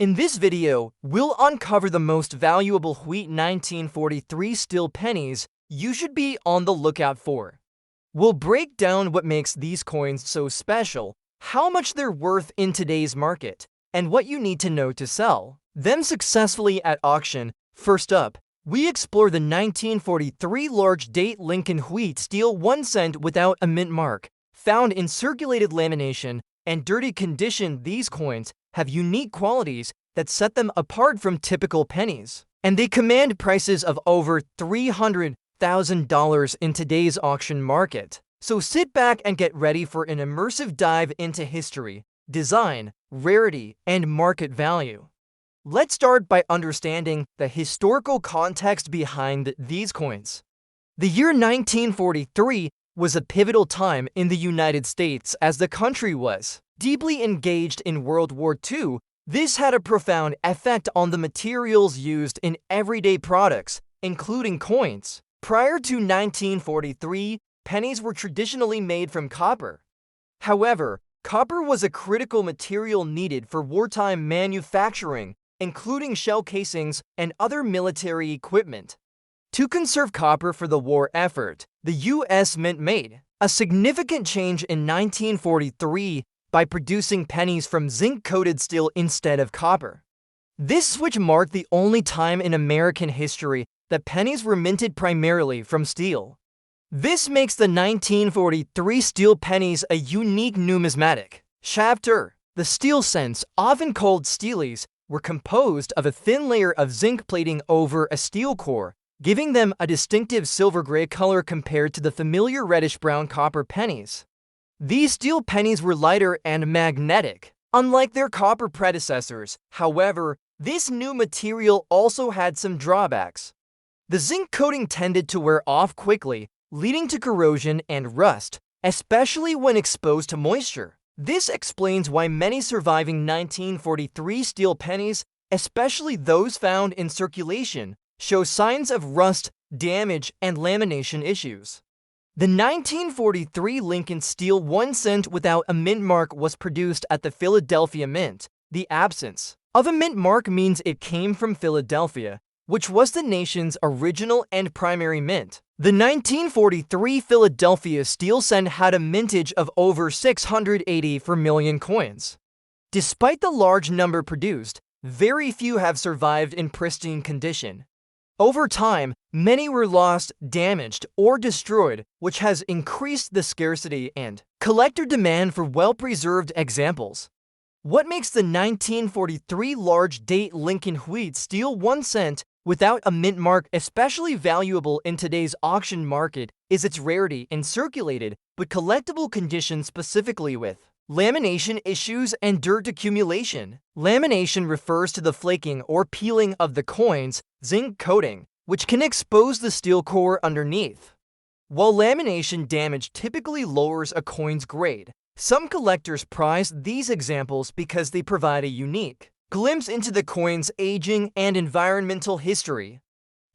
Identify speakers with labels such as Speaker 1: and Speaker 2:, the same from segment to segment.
Speaker 1: In this video, we'll uncover the most valuable wheat 1943 steel pennies you should be on the lookout for. We'll break down what makes these coins so special, how much they're worth in today's market, and what you need to know to sell them successfully at auction. First up, we explore the 1943 large date Lincoln wheat steel 1 cent without a mint mark. Found in circulated lamination and dirty condition, these coins have unique qualities that set them apart from typical pennies, and they command prices of over $300,000 in today's auction market. So sit back and get ready for an immersive dive into history, design, rarity, and market value. Let's start by understanding the historical context behind these coins. The year 1943 was a pivotal time in the United States as the country was deeply engaged in World War II. This had a profound effect on the materials used in everyday products, including coins. Prior to 1943, pennies were traditionally made from copper. However, copper was a critical material needed for wartime manufacturing, including shell casings and other military equipment. To conserve copper for the war effort, the U.S. Mint made a significant change in 1943 by producing pennies from zinc-coated steel instead of copper. This switch marked the only time in American history that pennies were minted primarily from steel. This makes the 1943 steel pennies a unique numismatic chapter. The steel cents, often called steelies, were composed of a thin layer of zinc plating over a steel core, giving them a distinctive silver-gray color compared to the familiar reddish-brown copper pennies. These steel pennies were lighter and magnetic, unlike their copper predecessors. However, this new material also had some drawbacks. The zinc coating tended to wear off quickly, leading to corrosion and rust, especially when exposed to moisture. This explains why many surviving 1943 steel pennies, especially those found in circulation, show signs of rust, damage, and lamination issues. The 1943 Lincoln steel 1 cent without a mint mark was produced at the Philadelphia Mint. The absence of a mint mark means it came from Philadelphia, which was the nation's original and primary mint. The 1943 Philadelphia steel cent had a mintage of over 680 million coins. Despite the large number produced, very few have survived in pristine condition. Over time, many were lost, damaged, or destroyed, which has increased the scarcity and collector demand for well-preserved examples. What makes the 1943 large date Lincoln wheat steel 1 cent without a mint mark especially valuable in today's auction market is its rarity in circulated but collectible condition, specifically with lamination issues and dirt accumulation. Lamination refers to the flaking or peeling of the coin's zinc coating, which can expose the steel core underneath. While lamination damage typically lowers a coin's grade, some collectors prize these examples because they provide a unique glimpse into the coin's aging and environmental history.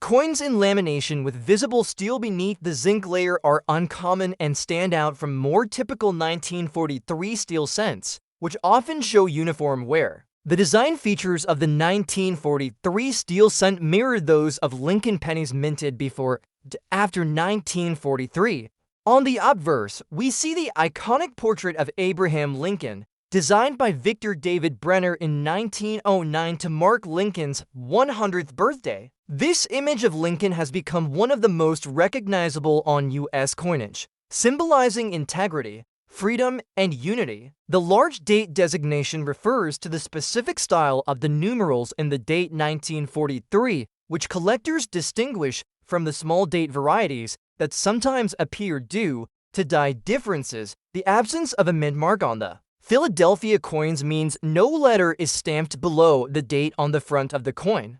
Speaker 1: Coins in lamination with visible steel beneath the zinc layer are uncommon and stand out from more typical 1943 steel cents, which often show uniform wear. The design features of the 1943 steel cent mirrored those of Lincoln pennies minted before and after 1943. On the obverse, we see the iconic portrait of Abraham Lincoln, designed by Victor David Brenner in 1909 to mark Lincoln's 100th birthday. This image of Lincoln has become one of the most recognizable on U.S. coinage, symbolizing integrity, freedom, and unity. The large date designation refers to the specific style of the numerals in the date 1943, which collectors distinguish from the small date varieties that sometimes appear due to die differences. The absence of a mint mark on the Philadelphia coins means no letter is stamped below the date on the front of the coin.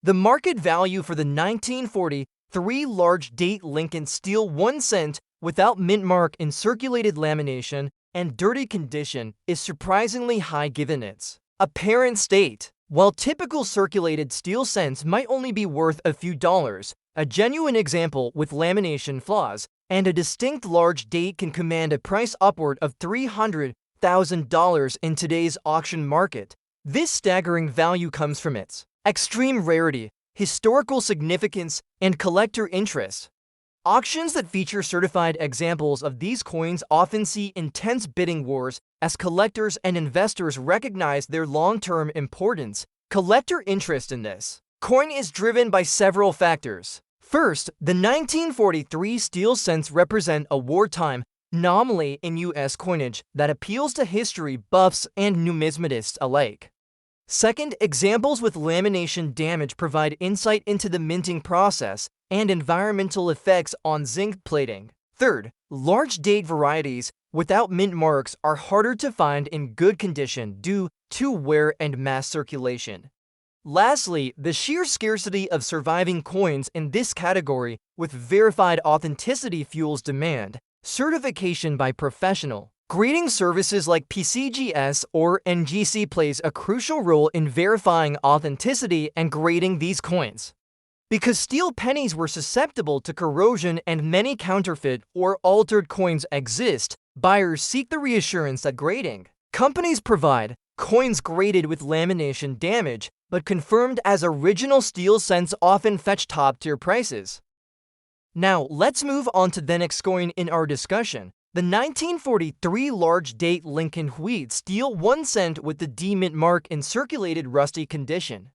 Speaker 1: The market value for the 1943 large date Lincoln steel 1 cent without mint mark in circulated lamination and dirty condition is surprisingly high given its apparent state. While typical circulated steel cents might only be worth a few dollars, a genuine example with lamination flaws and a distinct large date can command a price upward of $300,000 in today's auction market. This staggering value comes from its extreme rarity, historical significance, and collector interest. Auctions that feature certified examples of these coins often see intense bidding wars as collectors and investors recognize their long-term importance. Collector interest in this coin is driven by several factors. First, the 1943 steel cents represent a wartime anomaly in U.S. coinage that appeals to history buffs and numismatists alike. Second, examples with lamination damage provide insight into the minting process and environmental effects on zinc plating. Third, large date varieties without mint marks are harder to find in good condition due to wear and mass circulation. Lastly, the sheer scarcity of surviving coins in this category with verified authenticity fuels demand. Certification by professional grading services like PCGS or NGC plays a crucial role in verifying authenticity and grading these coins. Because steel pennies were susceptible to corrosion and many counterfeit or altered coins exist, buyers seek the reassurance that grading companies provide coins graded with lamination damage but confirmed as original steel cents often fetch top-tier prices. Now, let's move on to the next coin in our discussion, the 1943 large date Lincoln Wheat steel 1 cent with the D mint mark in circulated rusty condition.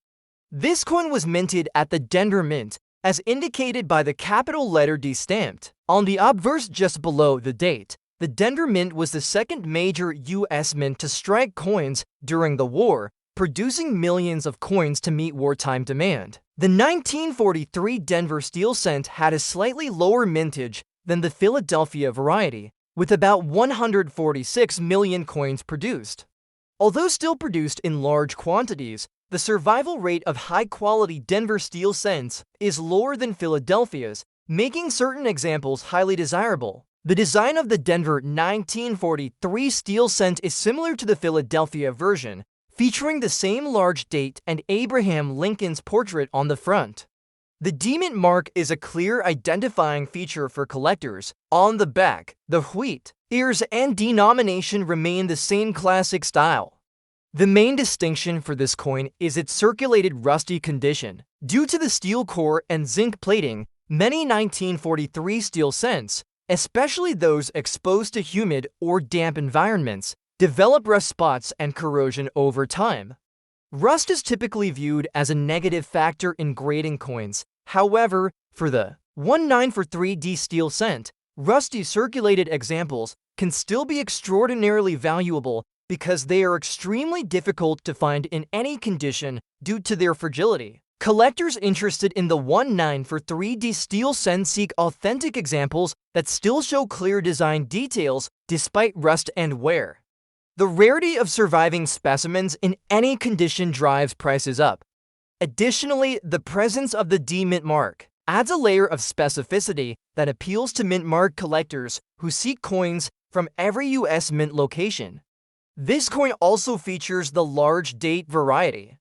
Speaker 1: This coin was minted at the Denver Mint, as indicated by the capital letter D stamped on the obverse just below the date. The Denver Mint was the second major U.S. mint to strike coins during the war, producing millions of coins to meet wartime demand. The 1943 Denver steel cent had a slightly lower mintage than the Philadelphia variety, with about 146 million coins produced. Although still produced in large quantities, the survival rate of high-quality Denver steel cents is lower than Philadelphia's, making certain examples highly desirable. The design of the Denver 1943 steel cent is similar to the Philadelphia version, featuring the same large date and Abraham Lincoln's portrait on the front. The D mint mark is a clear identifying feature for collectors. On the back, the wheat, ears, and denomination remain the same classic style. The main distinction for this coin is its circulated rusty condition. Due to the steel core and zinc plating, many 1943 steel cents, especially those exposed to humid or damp environments, develop rust spots and corrosion over time. Rust is typically viewed as a negative factor in grading coins. However, for the 1943D steel cent, rusty circulated examples can still be extraordinarily valuable because they are extremely difficult to find in any condition due to their fragility. Collectors interested in the 1943D steel cent seek authentic examples that still show clear design details despite rust and wear. The rarity of surviving specimens in any condition drives prices up. Additionally, the presence of the D mint mark adds a layer of specificity that appeals to mint mark collectors who seek coins from every U.S. mint location. This coin also features the large date variety.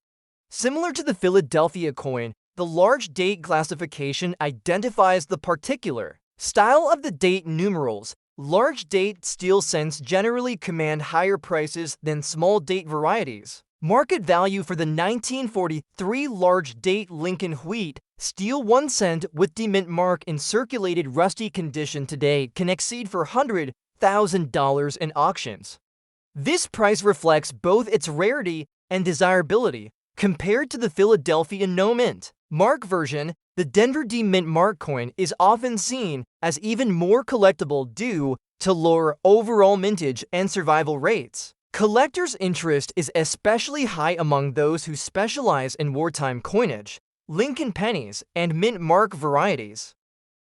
Speaker 1: Similar to the Philadelphia coin, the large date classification identifies the particular style of the date numerals. Large date steel cents generally command higher prices than small date varieties. Market value for the 1943 large date Lincoln Wheat steel 1 cent with D mint mark in circulated rusty condition today can exceed $400,000 in auctions. This price reflects both its rarity and desirability compared to the Philadelphia no mint mark version. The Denver D mint mark coin is often seen as even more collectible due to lower overall mintage and survival rates. Collectors' interest is especially high among those who specialize in wartime coinage, Lincoln pennies, and mint mark varieties.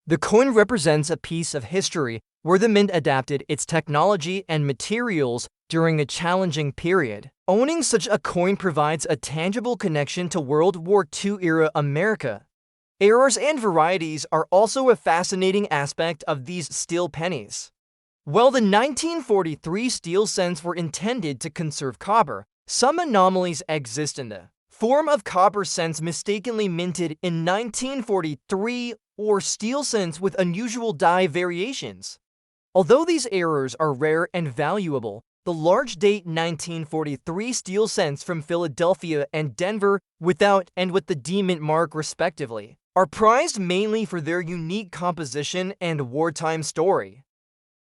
Speaker 1: The coin represents a piece of history where the mint adapted its technology and materials during a challenging period. Owning such a coin provides a tangible connection to World War II-era America. Errors and varieties are also a fascinating aspect of these steel pennies. While the 1943 steel cents were intended to conserve copper, some anomalies exist in the form of copper cents mistakenly minted in 1943 or steel cents with unusual die variations. Although these errors are rare and valuable, the large date 1943 steel cents from Philadelphia and Denver without and with the D mint mark respectively, are prized mainly for their unique composition and wartime story.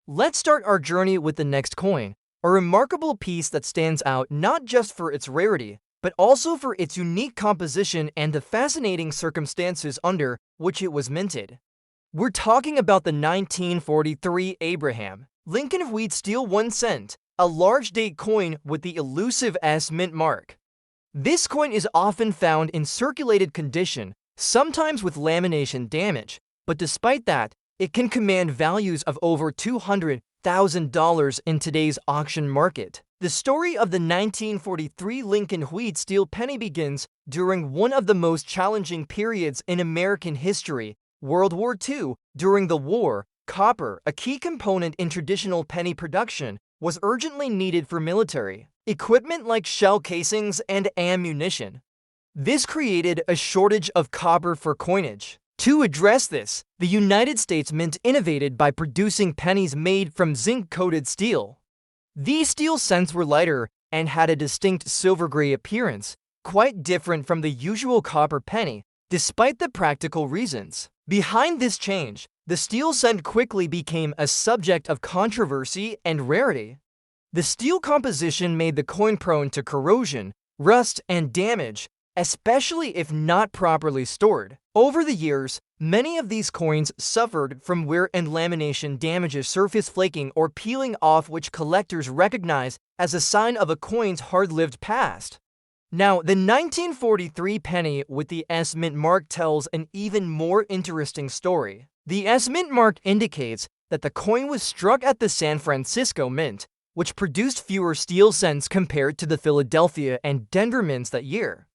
Speaker 1: Let's start our journey with the next coin, a remarkable piece that stands out not just for its rarity, but also for its unique composition and the fascinating circumstances under which it was minted. We're talking about the 1943 Abraham Lincoln Wheat Steel 1 cent, a large date coin with the elusive S mint mark. This coin is often found in circulated condition, sometimes with lamination damage, but despite that, it can command values of over $200,000 in today's auction market. The story of the 1943 Lincoln Wheat Steel penny begins during one of the most challenging periods in American history, World War II. During the war, copper, a key component in traditional penny production, was urgently needed for military equipment like shell casings and ammunition. This created a shortage of copper for coinage. To address this, the United States Mint innovated by producing pennies made from zinc-coated steel. These steel cents were lighter and had a distinct silver-gray appearance, quite different from the usual copper penny, despite the practical reasons behind this change. The steel cent quickly became a subject of controversy and rarity. The steel composition made the coin prone to corrosion, rust, and damage, especially if not properly stored. Over the years, many of these coins suffered from wear and lamination damages, surface flaking or peeling off, which collectors recognize as a sign of a coin's hard-lived past. Now, the 1943 penny with the S mint mark tells an even more interesting story. The S mint mark indicates that the coin was struck at the San Francisco Mint, which produced fewer steel cents compared to the Philadelphia and Denver mints that year.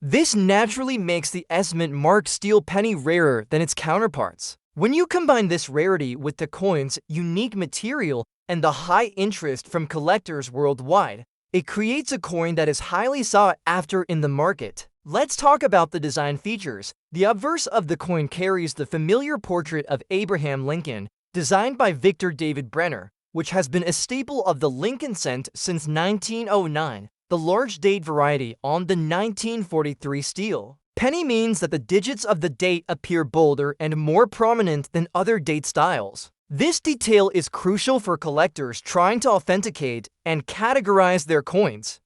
Speaker 1: This naturally makes the S mint mark steel penny rarer than its counterparts. When you combine this rarity with the coin's unique material and the high interest from collectors worldwide, it creates a coin that is highly sought after in the market. Let's talk about the design features. The obverse of the coin carries the familiar portrait of Abraham Lincoln, designed by Victor David Brenner, which has been a staple of the Lincoln cent since 1909. The large date variety on the 1943 steel penny means that the digits of the date appear bolder and more prominent than other date styles. This detail is crucial for collectors trying to authenticate and categorize their coins.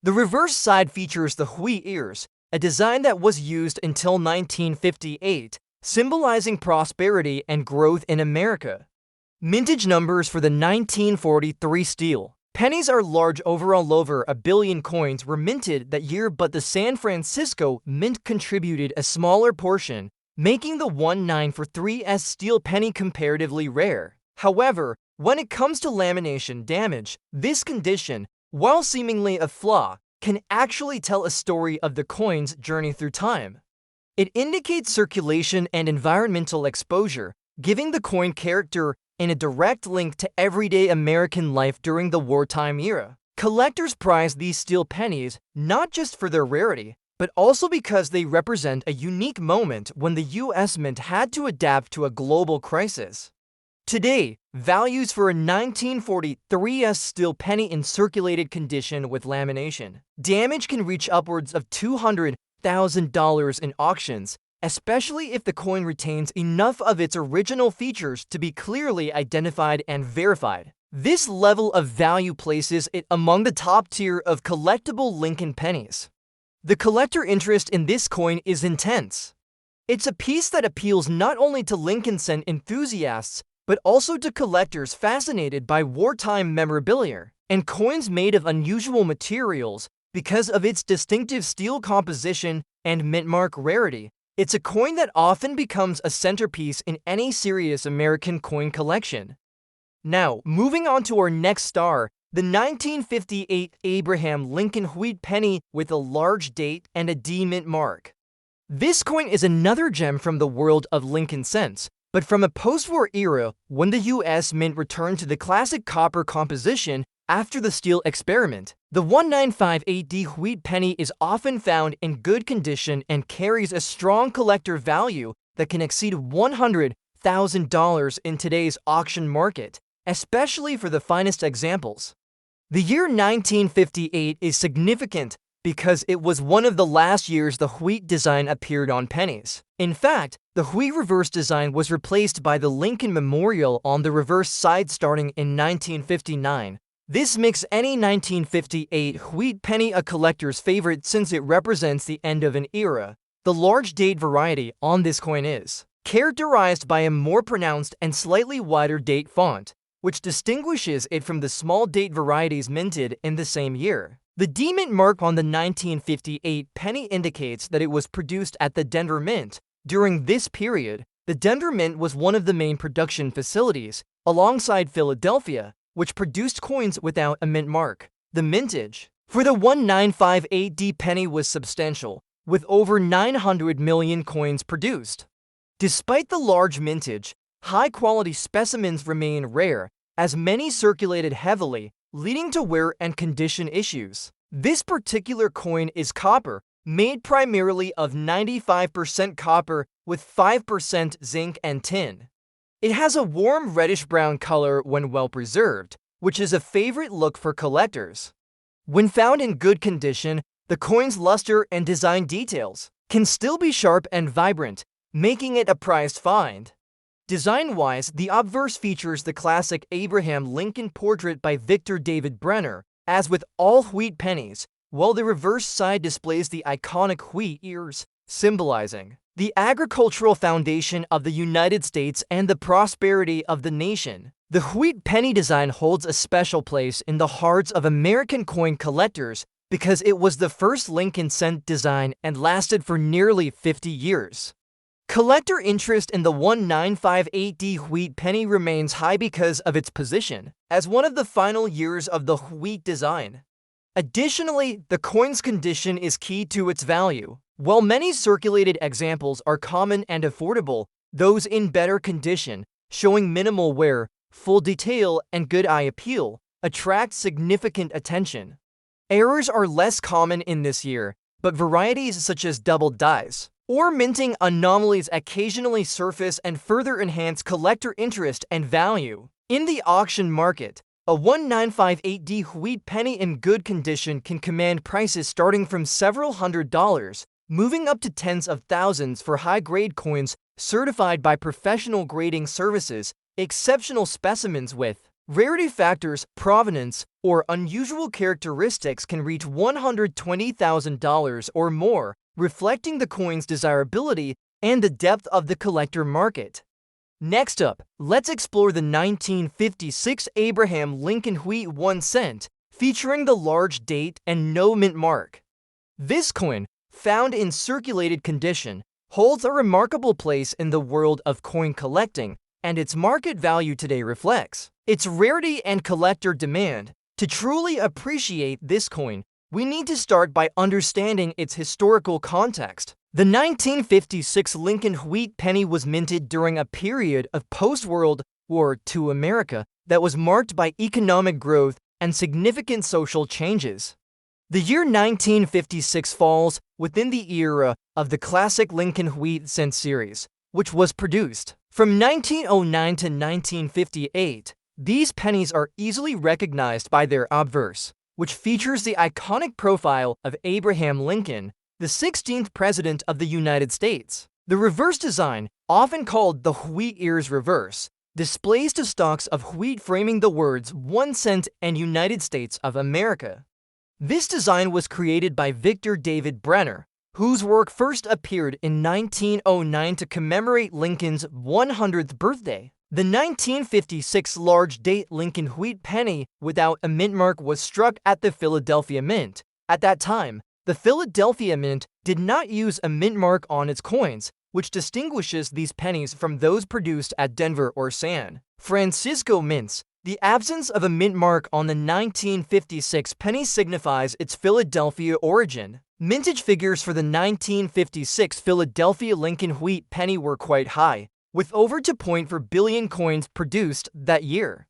Speaker 1: The reverse side features the wheat ears, a design that was used until 1958, symbolizing prosperity and growth in America. Mintage numbers for the 1943 steel pennies are large. Overall, over 1 billion coins were minted that year, but the San Francisco Mint contributed a smaller portion, making the 1943 steel penny comparatively rare. However, when it comes to lamination damage, this condition, while seemingly a flaw, can actually tell a story of the coin's journey through time. It indicates circulation and environmental exposure, giving the coin character and a direct link to everyday American life during the wartime era. Collectors prize these steel pennies not just for their rarity, but also because they represent a unique moment when the U.S. Mint had to adapt to a global crisis. Today, values for a 1943 steel penny in circulated condition with lamination damage can reach upwards of $200,000 in auctions, especially if the coin retains enough of its original features to be clearly identified and verified. This level of value places it among the top tier of collectible Lincoln pennies. The collector interest in this coin is intense. It's a piece that appeals not only to Lincoln cent enthusiasts, but also to collectors fascinated by wartime memorabilia and coins made of unusual materials. Because of its distinctive steel composition and mint mark rarity, it's a coin that often becomes a centerpiece in any serious American coin collection. Now, moving on to our next star, the 1958 Abraham Lincoln Wheat penny with a large date and a D mint mark. This coin is another gem from the world of Lincoln cents, but from a post-war era when the U.S. Mint returned to the classic copper composition after the steel experiment. The 1958 wheat penny is often found in good condition and carries a strong collector value that can exceed $100,000 in today's auction market, especially for the finest examples. The year 1958 is significant because it was one of the last years the wheat design appeared on pennies. In fact, the wheat reverse design was replaced by the Lincoln Memorial on the reverse side starting in 1959. This makes any 1958 wheat penny a collector's favorite since it represents the end of an era. The large date variety on this coin is characterized by a more pronounced and slightly wider date font, which distinguishes it from the small date varieties minted in the same year. The D-Mint mark on the 1958 penny indicates that it was produced at the Denver Mint. During this period, the Denver Mint was one of the main production facilities, alongside Philadelphia, which produced coins without a mint mark. The mintage for the 1958 penny was substantial, with over 900 million coins produced. Despite the large mintage, high-quality specimens remain rare, as many circulated heavily, leading to wear and condition issues. This particular coin is copper, made primarily of 95% copper with 5% zinc and tin. It has a warm reddish-brown color when well preserved, which is a favorite look for collectors. When found in good condition, the coin's luster and design details can still be sharp and vibrant, making it a prized find. Design-wise, the obverse features the classic Abraham Lincoln portrait by Victor David Brenner, as with all wheat pennies, while the reverse side displays the iconic wheat ears, symbolizing the agricultural foundation of the United States and the prosperity of the nation. The wheat penny design holds a special place in the hearts of American coin collectors because it was the first Lincoln cent design and lasted for nearly 50 years. Collector interest in the 1958 wheat penny remains high because of its position as one of the final years of the wheat design. Additionally, the coin's condition is key to its value. While many circulated examples are common and affordable, those in better condition, showing minimal wear, full detail, and good eye appeal, attract significant attention. Errors are less common in this year, but varieties such as double dies or minting anomalies occasionally surface and further enhance collector interest and value. In the auction market, a 1958 wheat penny in good condition can command prices starting from several $100s, moving up to tens of thousands for high-grade coins certified by professional grading services. Exceptional specimens with rarity factors, provenance, or unusual characteristics can reach $120,000 or more, reflecting the coin's desirability and the depth of the collector market. Next up, let's explore the 1956 Abraham Lincoln wheat 1 cent, featuring the large date and no mint mark. This coin, found in circulated condition, holds a remarkable place in the world of coin collecting, and its market value today reflects its rarity and collector demand. To truly appreciate this coin, we need to start by understanding its historical context. The 1956 Lincoln wheat penny was minted during a period of post-World War II America that was marked by economic growth and significant social changes. The year 1956 falls within the era of the classic Lincoln wheat cent series, which was produced from 1909 to 1958. These pennies are easily recognized by their obverse, which features the iconic profile of Abraham Lincoln, the 16th President of the United States. The reverse design, often called the wheat ears reverse, displays two stalks of wheat framing the words 1 cent and United States of America. This design was created by Victor David Brenner, whose work first appeared in 1909 to commemorate Lincoln's 100th birthday. The 1956 large date Lincoln wheat penny without a mint mark was struck at the Philadelphia Mint. At that time, the Philadelphia Mint did not use a mint mark on its coins, which distinguishes these pennies from those produced at Denver or San Francisco mints. The absence of a mint mark on the 1956 penny signifies its Philadelphia origin. Mintage figures for the 1956 Philadelphia Lincoln wheat penny were quite high, with over 2.4 billion coins produced that year.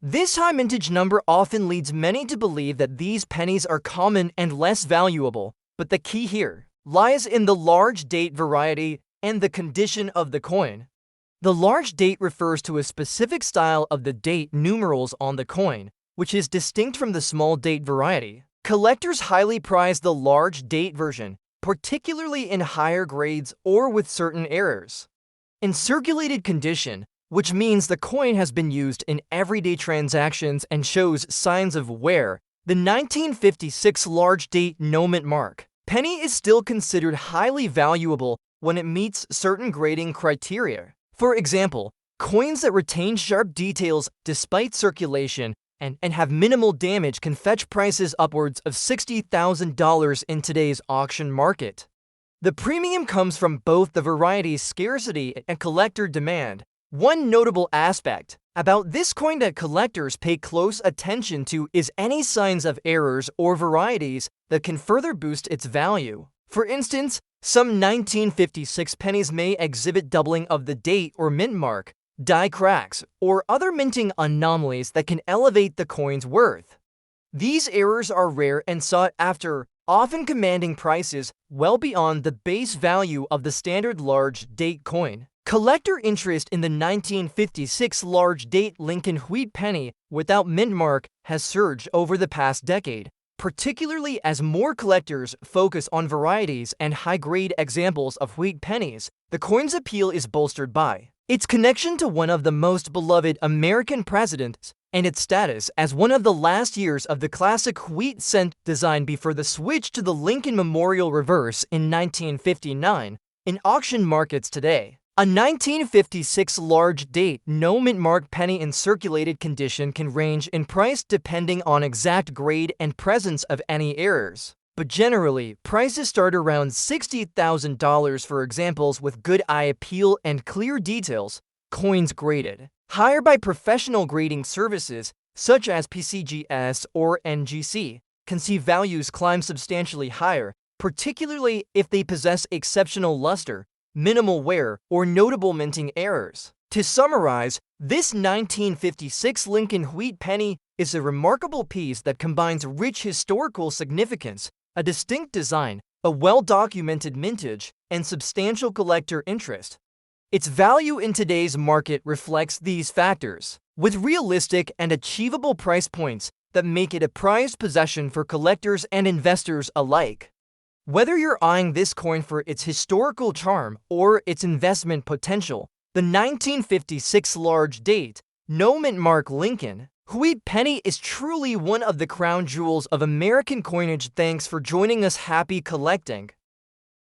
Speaker 1: This high mintage number often leads many to believe that these pennies are common and less valuable, but the key here lies in the large date variety and the condition of the coin. The large date refers to a specific style of the date numerals on the coin, which is distinct from the small date variety. Collectors highly prize the large date version, particularly in higher grades or with certain errors. In circulated condition, which means the coin has been used in everyday transactions and shows signs of wear, the 1956 large date no mint mark penny is still considered highly valuable when it meets certain grading criteria. For example, coins that retain sharp details despite circulation and have minimal damage can fetch prices upwards of $60,000 in today's auction market. The premium comes from both the variety's scarcity and collector demand. One notable aspect about this coin that collectors pay close attention to is any signs of errors or varieties that can further boost its value. For instance, some 1956 pennies may exhibit doubling of the date or mint mark, die cracks, or other minting anomalies that can elevate the coin's worth. These errors are rare and sought after, often commanding prices well beyond the base value of the standard large date coin. Collector interest in the 1956 large date Lincoln wheat penny without mint mark has surged over the past decade, particularly as more collectors focus on varieties and high-grade examples of wheat pennies. The coin's appeal is bolstered by its connection to one of the most beloved American presidents and its status as one of the last years of the classic wheat cent design before the switch to the Lincoln Memorial reverse in 1959. In auction markets today, a 1956 large date no mint mark penny in circulated condition can range in price depending on exact grade and presence of any errors. But generally, prices start around $60,000 for examples with good eye appeal and clear details. Coins graded higher by professional grading services such as PCGS or NGC can see values climb substantially higher, particularly if they possess exceptional luster, minimal wear, or notable minting errors. To summarize, this 1956 Lincoln wheat penny is a remarkable piece that combines rich historical significance, a distinct design, a well-documented mintage, and substantial collector interest. Its value in today's market reflects these factors, with realistic and achievable price points that make it a prized possession for collectors and investors alike. Whether you're eyeing this coin for its historical charm or its investment potential, the 1956 large date no mint mark Lincoln wheat penny is truly one of the crown jewels of American coinage. Thanks for joining us. Happy collecting!